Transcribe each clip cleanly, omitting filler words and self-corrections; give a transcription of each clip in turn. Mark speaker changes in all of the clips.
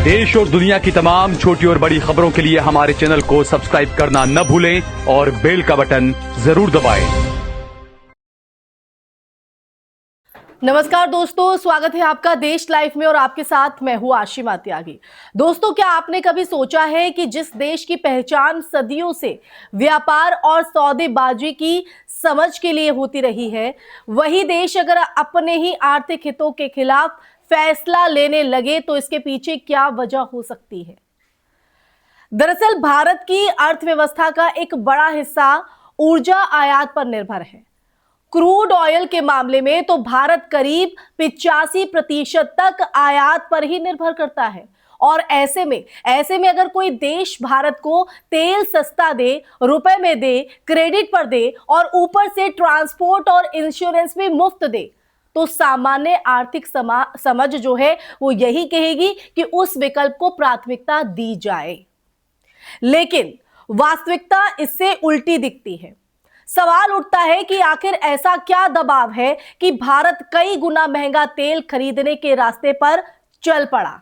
Speaker 1: देश और दुनिया की तमाम छोटी और बड़ी खबरों के लिए हमारे चैनल को सब्सक्राइब करना न भूलें और बेल का बटन जरूर दबाएं।
Speaker 2: नमस्कार दोस्तों, स्वागत है आपका देश लाइफ में और आपके साथ मैं हूं आशिमा त्यागी। दोस्तों, क्या आपने कभी सोचा है कि जिस देश की पहचान सदियों से व्यापार और सौदेबाजी की समझ के लिए होती रही है, वही देश अगर अपने ही आर्थिक हितों के खिलाफ फैसला लेने लगे तो इसके पीछे क्या वजह हो सकती है। दरअसल भारत की अर्थव्यवस्था का एक बड़ा हिस्सा ऊर्जा आयात पर निर्भर है। क्रूड ऑयल के मामले में तो भारत करीब 85% तक आयात पर ही निर्भर करता है। और ऐसे में अगर कोई देश भारत को तेल सस्ता दे, रुपए में दे, क्रेडिट पर दे और ऊपर से ट्रांसपोर्ट और इंश्योरेंस भी मुफ्त दे, तो सामान्य आर्थिक समझ जो है वो यही कहेगी कि उस विकल्प को प्राथमिकता दी जाए। लेकिन वास्तविकता इससे उल्टी दिखती है। सवाल उठता है कि आखिर ऐसा क्या दबाव है कि भारत कई गुना महंगा तेल खरीदने के रास्ते पर चल पड़ा।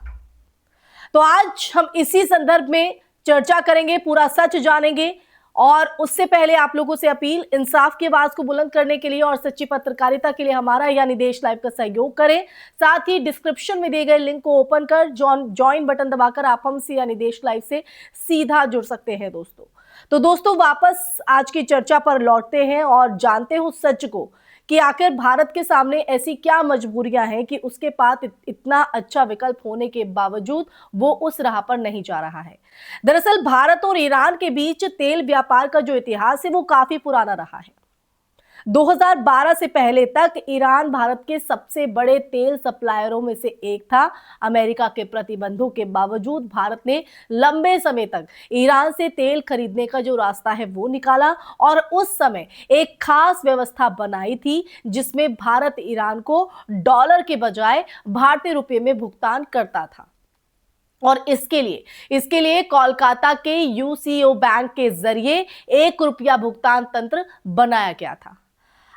Speaker 2: तो आज हम इसी संदर्भ में चर्चा करेंगे, पूरा सच जानेंगे। और उससे पहले आप लोगों से अपील, इंसाफ की आवाज को बुलंद करने के लिए और सच्ची पत्रकारिता के लिए हमारा यानी देश लाइव का सहयोग करें। साथ ही डिस्क्रिप्शन में दिए गए लिंक को ओपन कर ज्वाइन बटन दबाकर आप हमसे यानी देश लाइव से सीधा जुड़ सकते हैं दोस्तों। तो दोस्तों, वापस आज की चर्चा पर लौटते हैं और जानते हो सच को कि आखिर भारत के सामने ऐसी क्या मजबूरियां हैं कि उसके पास इतना अच्छा विकल्प होने के बावजूद वो उस राह पर नहीं जा रहा है। दरअसल भारत और ईरान के बीच तेल व्यापार का जो इतिहास है वो काफी पुराना रहा है। 2012 से पहले तक ईरान भारत के सबसे बड़े तेल सप्लायरों में से एक था। अमेरिका के प्रतिबंधों के बावजूद भारत ने लंबे समय तक ईरान से तेल खरीदने का जो रास्ता है वो निकाला और उस समय एक खास व्यवस्था बनाई थी जिसमें भारत ईरान को डॉलर के बजाय भारतीय रुपये में भुगतान करता था। और इसके लिए कोलकाता के यूसीओ बैंक के जरिए ₹1 भुगतान तंत्र बनाया गया था।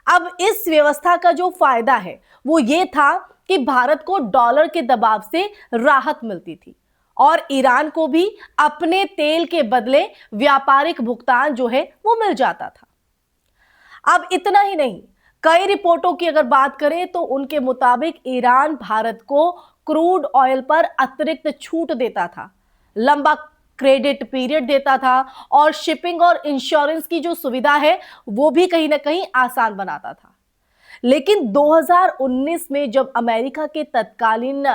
Speaker 2: अब इस व्यवस्था का जो फायदा है वो ये था कि भारत को डॉलर के दबाव से राहत मिलती थी और ईरान को भी अपने तेल के बदले व्यापारिक भुगतान जो है वो मिल जाता था। अब इतना ही नहीं, कई रिपोर्टों की अगर बात करें तो उनके मुताबिक ईरान भारत को क्रूड ऑयल पर अतिरिक्त छूट देता था, लंबा क्रेडिट पीरियड देता था और शिपिंग और इंश्योरेंस की जो सुविधा है वो भी कहीं ना कहीं आसान बनाता था। लेकिन 2019 में जब अमेरिका के तत्कालीन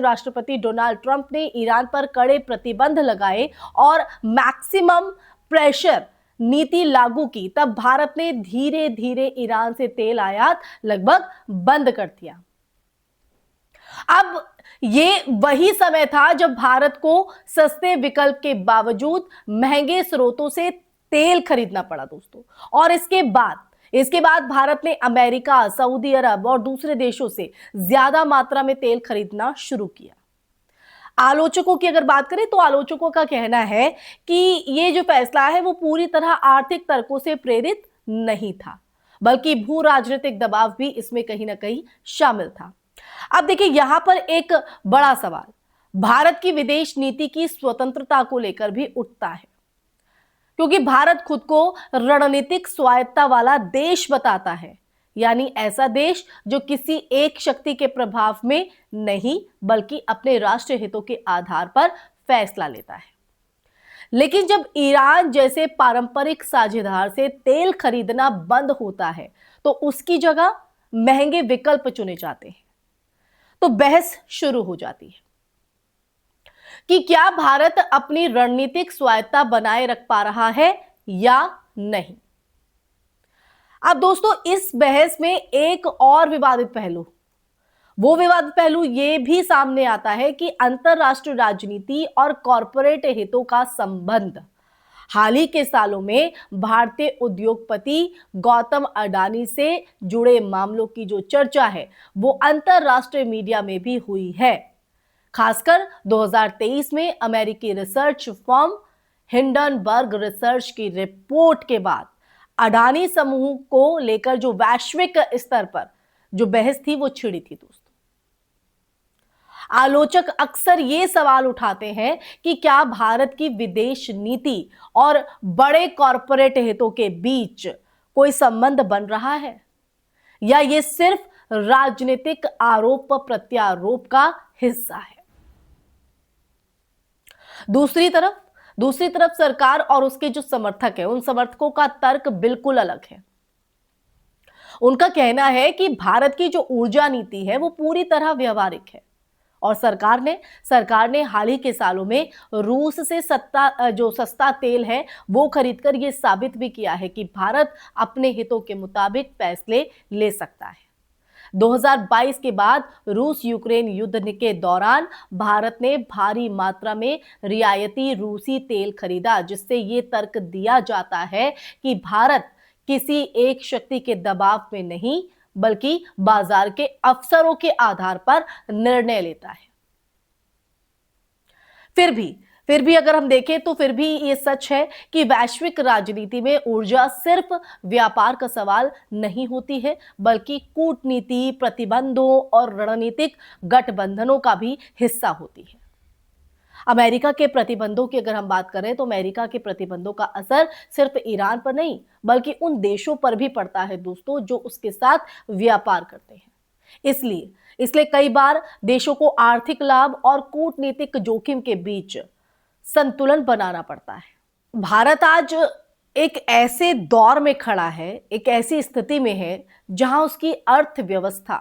Speaker 2: राष्ट्रपति डोनाल्ड ट्रंप ने ईरान पर कड़े प्रतिबंध लगाए और मैक्सिमम प्रेशर नीति लागू की, तब भारत ने धीरे धीरे ईरान से तेल आयात लगभग बंद कर दिया। अब ये वही समय था जब भारत को सस्ते विकल्प के बावजूद महंगे स्रोतों से तेल खरीदना पड़ा दोस्तों। और इसके बाद भारत ने अमेरिका, सऊदी अरब और दूसरे देशों से ज्यादा मात्रा में तेल खरीदना शुरू किया। आलोचकों की अगर बात करें तो आलोचकों का कहना है कि ये जो फैसला है वो पूरी तरह आर्थिक तर्कों से प्रेरित नहीं था, बल्कि भू राजनीतिक दबाव भी इसमें कहीं ना कहीं शामिल था। अब देखिए, यहां पर एक बड़ा सवाल भारत की विदेश नीति की स्वतंत्रता को लेकर भी उठता है, क्योंकि भारत खुद को रणनीतिक स्वायत्तता वाला देश बताता है, यानी ऐसा देश जो किसी एक शक्ति के प्रभाव में नहीं बल्कि अपने राष्ट्रीय हितों के आधार पर फैसला लेता है। लेकिन जब ईरान जैसे पारंपरिक साझेदार से तेल खरीदना बंद होता है तो उसकी जगह महंगे विकल्प चुने जाते हैं, तो बहस शुरू हो जाती है कि क्या भारत अपनी रणनीतिक स्वायत्तता बनाए रख पा रहा है या नहीं। अब दोस्तों, इस बहस में एक और विवादित पहलू ये भी सामने आता है कि अंतरराष्ट्रीय राजनीति और कॉरपोरेट हितों का संबंध। हाल ही के सालों में भारतीय उद्योगपति गौतम अडानी से जुड़े मामलों की जो चर्चा है वो अंतरराष्ट्रीय मीडिया में भी हुई है। खासकर 2023 में अमेरिकी रिसर्च फर्म हिंडनबर्ग रिसर्च की रिपोर्ट के बाद अडानी समूह को लेकर जो वैश्विक स्तर पर जो बहस थी वो छिड़ी थी दोस्तों। आलोचक अक्सर ये सवाल उठाते हैं कि क्या भारत की विदेश नीति और बड़े कॉरपोरेट हितों के बीच कोई संबंध बन रहा है, या ये सिर्फ राजनीतिक आरोप प्रत्यारोप का हिस्सा है। दूसरी तरफ सरकार और उसके जो समर्थक हैं, उन समर्थकों का तर्क बिल्कुल अलग है। उनका कहना है कि भारत की जो ऊर्जा नीति है वो पूरी तरह व्यवहारिक है, और सरकार ने हाल ही के सालों में रूस से जो सस्ता तेल है वो खरीदकर ये साबित भी किया है कि भारत अपने हितों के मुताबिक फैसले ले सकता है। 2022 के बाद रूस यूक्रेन युद्ध के दौरान भारत ने भारी मात्रा में रियायती रूसी तेल खरीदा, जिससे ये तर्क दिया जाता है कि भारत किसी एक शक्ति के दबाव में नहीं बल्कि बाजार के अवसरों के आधार पर निर्णय लेता है। फिर भी अगर हम देखें तो फिर भी ये सच है कि वैश्विक राजनीति में ऊर्जा सिर्फ व्यापार का सवाल नहीं होती है, बल्कि कूटनीति, प्रतिबंधों और रणनीतिक गठबंधनों का भी हिस्सा होती है। अमेरिका के प्रतिबंधों की अगर हम बात करें तो अमेरिका के प्रतिबंधों का असर सिर्फ ईरान पर नहीं बल्कि उन देशों पर भी पड़ता है दोस्तों, जो उसके साथ व्यापार करते हैं। इसलिए कई बार देशों को आर्थिक लाभ और कूटनीतिक जोखिम के बीच संतुलन बनाना पड़ता है। भारत आज एक ऐसे दौर में खड़ा है, एक ऐसी स्थिति में है जहां उसकी अर्थव्यवस्था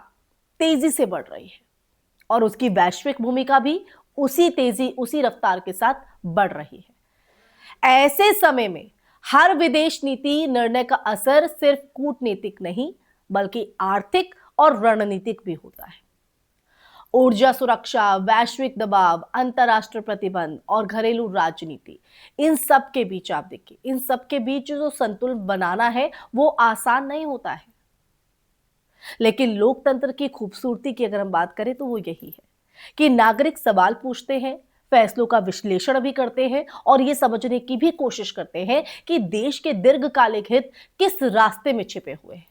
Speaker 2: तेजी से बढ़ रही है और उसकी वैश्विक भूमिका भी उसी रफ्तार के साथ बढ़ रही है। ऐसे समय में हर विदेश नीति निर्णय का असर सिर्फ कूटनीतिक नहीं बल्कि आर्थिक और रणनीतिक भी होता है। ऊर्जा सुरक्षा, वैश्विक दबाव, अंतरराष्ट्रीय प्रतिबंध और घरेलू राजनीति, इन सब के बीच आप देखिए, इन सब के बीच जो संतुलन बनाना है वो आसान नहीं होता है। लेकिन लोकतंत्र की खूबसूरती की अगर हम बात करें तो वो यही है कि नागरिक सवाल पूछते हैं, फैसलों का विश्लेषण भी करते हैं और ये समझने की भी कोशिश करते हैं कि देश के दीर्घकालिक हित किस रास्ते में छिपे हुए हैं,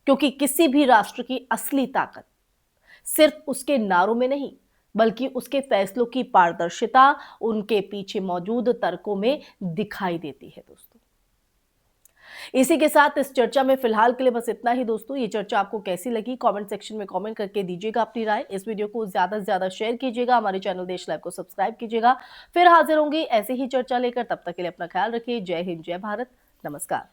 Speaker 2: क्योंकि किसी भी राष्ट्र की असली ताकत सिर्फ उसके नारों में नहीं बल्कि उसके फैसलों की पारदर्शिता उनके पीछे मौजूद तर्कों में दिखाई देती है। दोस्तों, इसी के साथ इस चर्चा में फिलहाल के लिए बस इतना ही। दोस्तों, ये चर्चा आपको कैसी लगी कमेंट सेक्शन में कमेंट करके दीजिएगा अपनी राय। इस वीडियो को ज्यादा से ज्यादा शेयर कीजिएगा, हमारे चैनल देश लाइव को सब्सक्राइब कीजिएगा। फिर हाजिर होंगी ऐसे ही चर्चा लेकर, तब तक के लिए अपना ख्याल रखिए। जय हिंद, जय भारत, नमस्कार।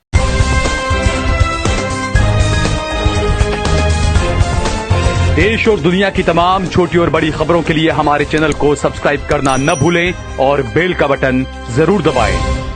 Speaker 1: देश और दुनिया की तमाम छोटी और बड़ी खबरों के लिए हमारे चैनल को सब्सक्राइब करना न भूलें और बेल का बटन जरूर दबाएं।